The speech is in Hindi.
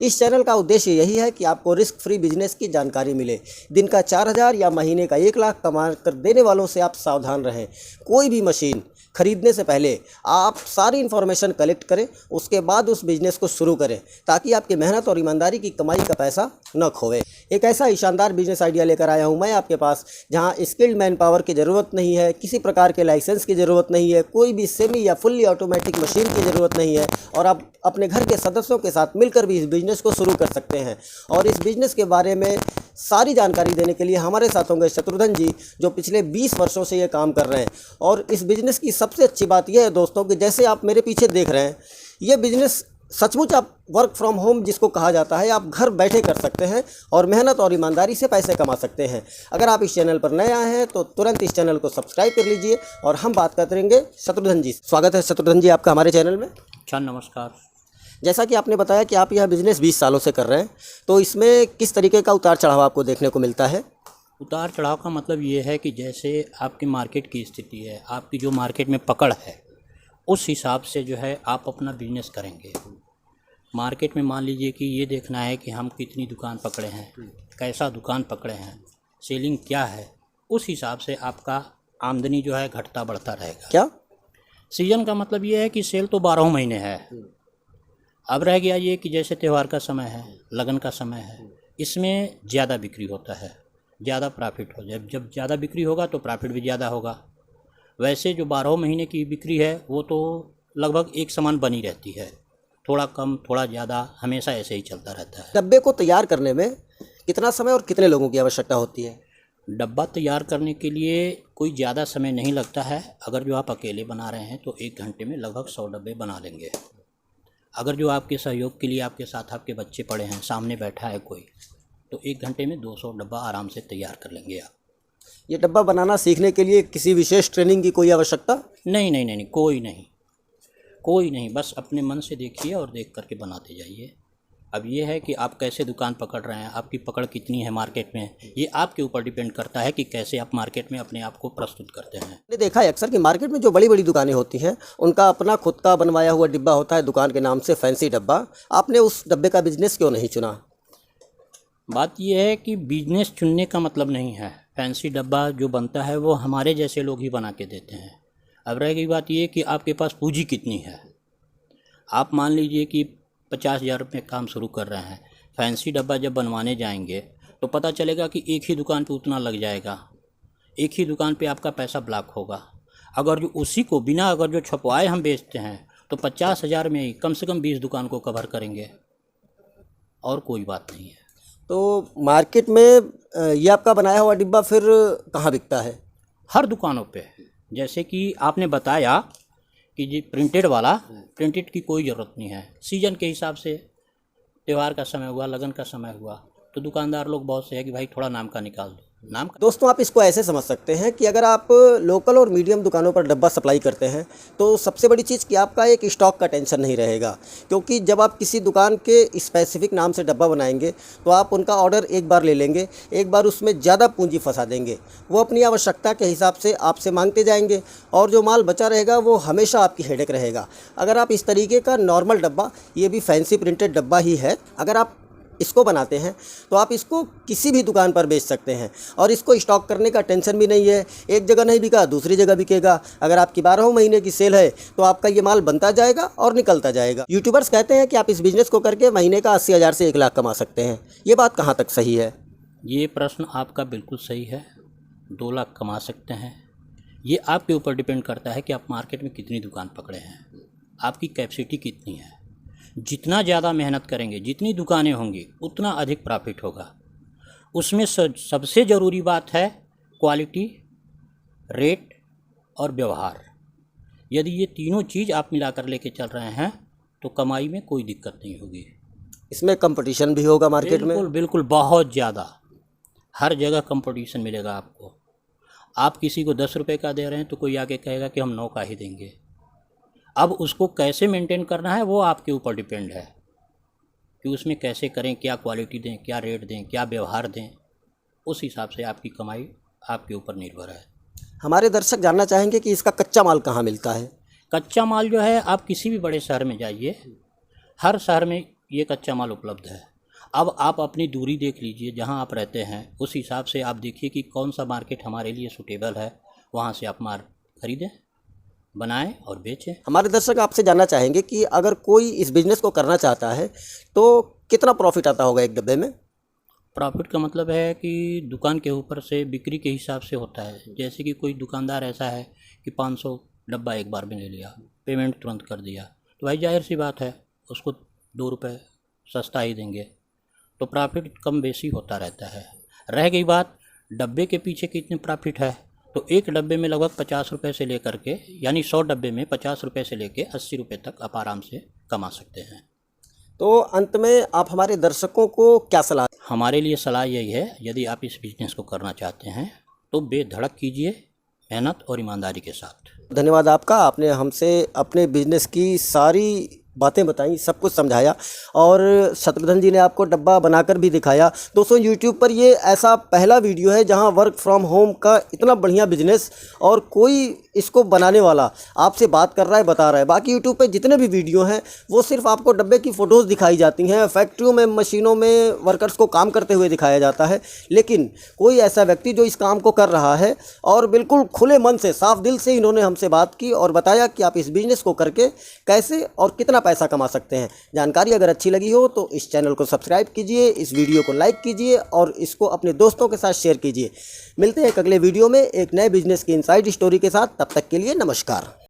इस चैनल का उद्देश्य यही है कि आपको रिस्क फ्री बिजनेस की जानकारी मिले। दिन का 4,000 या महीने का 1,00,000 कमा कर देने वालों से आप सावधान रहें। कोई भी मशीन खरीदने से पहले आप सारी इन्फॉर्मेशन कलेक्ट करें, उसके बाद उस बिज़नेस को शुरू करें ताकि आपकी मेहनत और ईमानदारी की कमाई का पैसा न खोए। एक ऐसा ही शानदार बिजनेस आइडिया लेकर आया हूं मैं आपके पास, जहां स्किल्ड मैन पावर की ज़रूरत नहीं है, किसी प्रकार के लाइसेंस की ज़रूरत नहीं है, कोई भी सेमी या फुल्ली ऑटोमेटिक मशीन की ज़रूरत नहीं है और आप अपने घर के सदस्यों के साथ मिलकर भी इस बिज़नेस को शुरू कर सकते हैं। और इस बिज़नेस के बारे में सारी जानकारी देने के लिए हमारे साथ होंगे शत्रुघ्न जी, जो पिछले 20 वर्षों से ये काम कर रहे हैं। और इस बिज़नेस की सबसे अच्छी बात यह है दोस्तों कि जैसे आप मेरे पीछे देख रहे हैं, ये बिज़नेस सचमुच आप वर्क फ्रॉम होम जिसको कहा जाता है, आप घर बैठे कर सकते हैं और मेहनत और ईमानदारी से पैसे कमा सकते हैं। अगर आप इस चैनल पर नए आए हैं तो तुरंत इस चैनल को सब्सक्राइब कर लीजिए और हम बात करते रहेंगे शत्रुघ्न जी। स्वागत है शत्रुघ्न जी आपका हमारे चैनल में। अच्छा, नमस्कार। जैसा कि आपने बताया कि आप यह बिज़नेस 20 सालों से कर रहे हैं, तो इसमें किस तरीके का उतार चढ़ाव आपको देखने को मिलता है? उतार चढ़ाव का मतलब ये है कि जैसे आपकी मार्केट की स्थिति है, आपकी जो मार्केट में पकड़ है, उस हिसाब से जो है आप अपना बिजनेस करेंगे। मार्केट में मान लीजिए कि ये देखना है कि हम कितनी दुकान पकड़े हैं, कैसा दुकान पकड़े हैं, सेलिंग क्या है, उस हिसाब से आपका आमदनी जो है घटता बढ़ता रहेगा। क्या सीजन का मतलब ये है कि सेल तो 12 महीने है। अब रह गया ये कि जैसे त्यौहार का समय है, लगन का समय है, इसमें ज़्यादा बिक्री होता है, ज़्यादा प्रॉफिट हो जाए। जब ज़्यादा बिक्री होगा तो प्रॉफिट भी ज़्यादा होगा। वैसे जो 12 महीने की बिक्री है वो तो लगभग एक समान बनी रहती है, थोड़ा कम थोड़ा ज़्यादा, हमेशा ऐसे ही चलता रहता है। डब्बे को तैयार करने में कितना समय और कितने लोगों की आवश्यकता होती है? डब्बा तैयार करने के लिए कोई ज़्यादा समय नहीं लगता है। अगर जो आप अकेले बना रहे हैं तो 1 घंटे में लगभग 100 डब्बे बना लेंगे। अगर जो आपके सहयोग के लिए आपके साथ आपके बच्चे पड़े हैं, सामने बैठा है कोई, तो 1 घंटे में 200 डब्बा आराम से तैयार कर लेंगे आप। ये डब्बा बनाना सीखने के लिए किसी विशेष ट्रेनिंग की कोई आवश्यकता? नहीं नहीं नहीं नहीं, कोई नहीं, बस अपने मन से देखिए और देख करके बनाते जाइए। अब ये है कि आप कैसे दुकान पकड़ रहे हैं, आपकी पकड़ कितनी है मार्केट में, ये आपके ऊपर डिपेंड करता है कि कैसे आप मार्केट में अपने आप को प्रस्तुत करते हैं। मैंने देखा है अक्सर कि मार्केट में जो बड़ी बड़ी दुकानें होती हैं उनका अपना खुद का बनवाया हुआ डिब्बा होता है, दुकान के नाम से फैंसी डब्बा। आपने उस डब्बे का बिजनेस क्यों नहीं चुना? बात यह है कि बिजनेस चुनने का मतलब नहीं है। फैंसी डब्बा जो बनता है वो हमारे जैसे लोग ही बना के देते हैं। अब रह गई बात ये कि आपके पास पूंजी कितनी है। आप मान लीजिए कि 50,000 रुपये काम शुरू कर रहे हैं, फैंसी डब्बा जब बनवाने जाएंगे तो पता चलेगा कि एक ही दुकान पे उतना लग जाएगा, एक ही दुकान पे आपका पैसा ब्लॉक होगा। अगर जो उसी को बिना अगर जो छपवाए हम बेचते हैं तो 50,000 में ही कम से कम 20 दुकान को कवर करेंगे, और कोई बात नहीं है। तो मार्केट में ये आपका बनाया हुआ डिब्बा फिर कहाँ बिकता है? हर दुकानों पे। जैसे कि आपने बताया कि जी प्रिंटेड की कोई ज़रूरत नहीं है। सीजन के हिसाब से त्यौहार का समय हुआ, लगन का समय हुआ, तो दुकानदार लोग बहुत से है कि भाई थोड़ा नाम का निकाल दो, नाम का। दोस्तों आप इसको ऐसे समझ सकते हैं कि अगर आप लोकल और मीडियम दुकानों पर डब्बा सप्लाई करते हैं तो सबसे बड़ी चीज़ कि आपका एक स्टॉक का टेंशन नहीं रहेगा, क्योंकि जब आप किसी दुकान के स्पेसिफिक नाम से डब्बा बनाएंगे तो आप उनका ऑर्डर एक बार ले लेंगे, एक बार उसमें ज़्यादा पूंजी फंसा देंगे, वो अपनी आवश्यकता के हिसाब से आपसे मांगते जाएंगे और जो माल बचा रहेगा वो हमेशा आपकी हेडेक रहेगा। अगर आप इस तरीके का नॉर्मल डब्बा, ये भी फैंसी प्रिंटेड डब्बा ही है, अगर आप इसको बनाते हैं तो आप इसको किसी भी दुकान पर बेच सकते हैं और इसको स्टॉक करने का टेंशन भी नहीं है। एक जगह नहीं बिका दूसरी जगह बिकेगा। अगर आपकी 12 महीने की सेल है तो आपका ये माल बनता जाएगा और निकलता जाएगा। यूट्यूबर्स कहते हैं कि आप इस बिज़नेस को करके महीने का 80,000 से 1,00,000 कमा सकते हैं। ये बात कहाँ तक सही है? ये प्रश्न आपका बिल्कुल सही है। 2 लाख कमा सकते हैं। ये आपके ऊपर डिपेंड करता है कि आप मार्केट में कितनी दुकान पकड़े हैं, आपकी कैपेसिटी कितनी है। जितना ज़्यादा मेहनत करेंगे, जितनी दुकानें होंगी, उतना अधिक प्रॉफिट होगा। उसमें सबसे ज़रूरी बात है क्वालिटी, रेट और व्यवहार। यदि ये तीनों चीज़ आप मिलाकर लेके चल रहे हैं तो कमाई में कोई दिक्कत नहीं होगी। इसमें कंपटीशन भी होगा मार्केट में? बिल्कुल बिल्कुल, बहुत ज़्यादा। हर जगह कंपटीशन मिलेगा आपको। आप किसी को 10 रुपये का दे रहे हैं तो कोई आके कहेगा कि हम 9 का ही देंगे। अब उसको कैसे मेंटेन करना है वो आपके ऊपर डिपेंड है कि उसमें कैसे करें, क्या क्वालिटी दें, क्या रेट दें, क्या व्यवहार दें। उस हिसाब से आपकी कमाई आपके ऊपर निर्भर है। हमारे दर्शक जानना चाहेंगे कि इसका कच्चा माल कहाँ मिलता है? कच्चा माल जो है, आप किसी भी बड़े शहर में जाइए, हर शहर में ये कच्चा माल उपलब्ध है। अब आप अपनी दूरी देख लीजिए, जहाँ आप रहते हैं उस हिसाब से आप देखिए कि कौन सा मार्केट हमारे लिए सूटेबल है, वहाँ से आप माल खरीदें, बनाएं और बेचें। हमारे दर्शक आपसे जानना चाहेंगे कि अगर कोई इस बिज़नेस को करना चाहता है तो कितना प्रॉफिट आता होगा एक डब्बे में? प्रॉफिट का मतलब है कि दुकान के ऊपर से बिक्री के हिसाब से होता है। जैसे कि कोई दुकानदार ऐसा है कि 500 डब्बा एक बार में ले लिया, पेमेंट तुरंत कर दिया, तो भाई जाहिर सी बात है उसको 2 रुपये सस्ता ही देंगे, तो प्रॉफिट कम बेसी होता रहता है। रह गई बात डब्बे के पीछे कितने प्रॉफिट है, तो एक डब्बे में लगभग 50 रुपये से लेकर के, यानी 100 डब्बे में 50 रुपये से लेके 80 रुपये तक आप आराम से कमा सकते हैं। तो अंत में आप हमारे दर्शकों को क्या सलाह? हमारे लिए सलाह यही है, यदि आप इस बिज़नेस को करना चाहते हैं तो बेधड़क कीजिए, मेहनत और ईमानदारी के साथ। धन्यवाद आपका, आपने हमसे अपने बिजनेस की सारी बातें बताई, सब कुछ समझाया और शत्रुघ्न जी ने आपको डब्बा बनाकर भी दिखाया। दोस्तों यूट्यूब पर ये ऐसा पहला वीडियो है जहां वर्क फ्रॉम होम का इतना बढ़िया बिजनेस और कोई इसको बनाने वाला आपसे बात कर रहा है, बता रहा है। बाकी यूट्यूब पे जितने भी वीडियो हैं वो सिर्फ आपको डब्बे की फ़ोटोज़ दिखाई जाती हैं, फैक्ट्रियों में मशीनों में वर्कर्स को काम करते हुए दिखाया जाता है, लेकिन कोई ऐसा व्यक्ति जो इस काम को कर रहा है और बिल्कुल खुले मन से साफ दिल से इन्होंने हमसे बात की और बताया कि आप इस बिज़नेस को करके कैसे और कितना पैसा कमा सकते हैं। जानकारी अगर अच्छी लगी हो तो इस चैनल को सब्सक्राइब कीजिए, इस वीडियो को लाइक कीजिए और इसको अपने दोस्तों के साथ शेयर कीजिए। मिलते हैं एक अगले वीडियो में एक नए बिजनेस की इनसाइड स्टोरी के साथ, तब तक के लिए नमस्कार।